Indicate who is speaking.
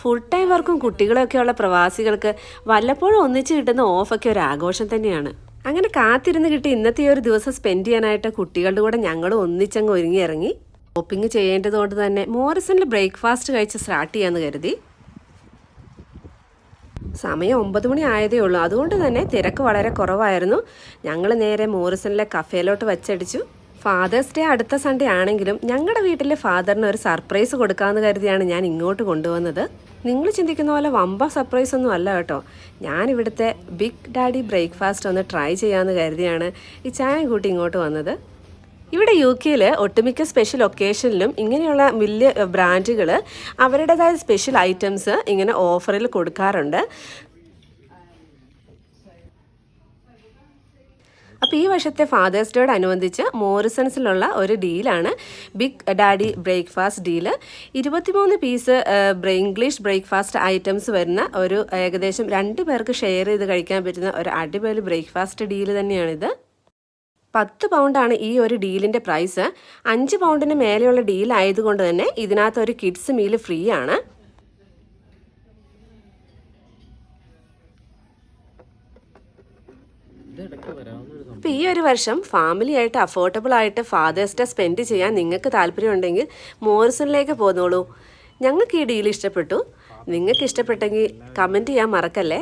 Speaker 1: Full time വർക്കും കുട്ടികളൊക്കെയുള്ള പ്രവാസികൾക്ക് വല്ലപ്പോഴും ഒന്നിച്ച് കിട്ടുന്ന ഓഫൊക്കെ ഒരു ആഘോഷം തന്നെയാണ്. അങ്ങനെ കാത്തിരുന്ന് കിട്ടി ഇന്നത്തെ ഒരു ദിവസം സ്പെൻഡ് ചെയ്യാനായിട്ട് കുട്ടികളുടെ കൂടെ ഞങ്ങൾ ഒന്നിച്ചങ്ങ് ഒരുങ്ങി ഇറങ്ങി. ഷോപ്പിംഗ് ചെയ്യേണ്ടതുകൊണ്ട് തന്നെ മോറിസണിൽ ബ്രേക്ക്ഫാസ്റ്റ് കഴിച്ച് സ്റ്റാർട്ട് ചെയ്യാമെന്ന് കരുതി. സമയം 9 മണി ആയതേ ഉള്ളൂ, അതുകൊണ്ട് തന്നെ തിരക്ക് വളരെ കുറവായിരുന്നു. ഞങ്ങൾ നേരെ മോറിസണിലെ കഫേയിലോട്ട് വച്ചടിച്ചു. ഫാദേഴ്സ് ഡേ അടുത്ത സൺഡേ ആണെങ്കിലും ഞങ്ങളുടെ വീട്ടിലെ ഫാദറിന് ഒരു സർപ്രൈസ് കൊടുക്കാമെന്ന് കരുതിയാണ് ഞാൻ ഇങ്ങോട്ട് കൊണ്ടുവന്നത്. നിങ്ങൾ ചിന്തിക്കുന്ന പോലെ വമ്പ സർപ്രൈസ് ഒന്നും അല്ല കേട്ടോ. ഞാനിവിടുത്തെ ബിഗ് ഡാഡി ബ്രേക്ക്ഫാസ്റ്റ് ഒന്ന് ട്രൈ ചെയ്യാമെന്ന് കരുതിയാണ് ഈ ചായ കൂട്ടി ഇങ്ങോട്ട് വന്നത്. ഇവിടെ UK-യിൽ ഒട്ടുമിക്ക സ്പെഷ്യൽ ഒക്കേഷനിലും ഇങ്ങനെയുള്ള വലിയ ബ്രാൻഡുകൾ അവരുടേതായ സ്പെഷ്യൽ ഐറ്റംസ് ഇങ്ങനെ ഓഫറിൽ കൊടുക്കാറുണ്ട്. അപ്പോൾ ഈ വർഷത്തെ ഫാദേഴ്സ് ഡേയോട് അനുബന്ധിച്ച് മോറിസൺസിലുള്ള ഒരു ഡീലാണ് big daddy breakfast deal. 23 piece English breakfast items വരുന്ന ഒരു ഏകദേശം 2 പേർക്ക് ഷെയർ ചെയ്ത് കഴിക്കാൻ പറ്റുന്ന ഒരു അടിപൊളി ബ്രേക്ക്ഫാസ്റ്റ് ഡീല് തന്നെയാണിത്. 10 പൗണ്ടാണ് ഈ ഒരു ഡീലിൻ്റെ പ്രൈസ്. 5 പൗണ്ടിന് മേലെയുള്ള ഡീലായതുകൊണ്ട് തന്നെ ഇതിനകത്ത് ഒരു കിഡ്സ് മീൽ ഫ്രീ ആണ്. അപ്പോൾ ഈ ഒരു വർഷം ഫാമിലി ആയിട്ട് അഫോർഡബിൾ ആയിട്ട് ഫാദേഴ്സ് ഡേ സ്പെൻഡ് ചെയ്യാൻ നിങ്ങൾക്ക് താല്പര്യമുണ്ടെങ്കിൽ മോറിസണിലേക്ക് പോന്നോളൂ. ഞങ്ങൾക്ക് ഈ ഡീൽ ഇഷ്ടപ്പെട്ടു. നിങ്ങൾക്ക് ഇഷ്ടപ്പെട്ടെങ്കിൽ കമൻറ്റ് ചെയ്യാൻ മറക്കല്ലേ.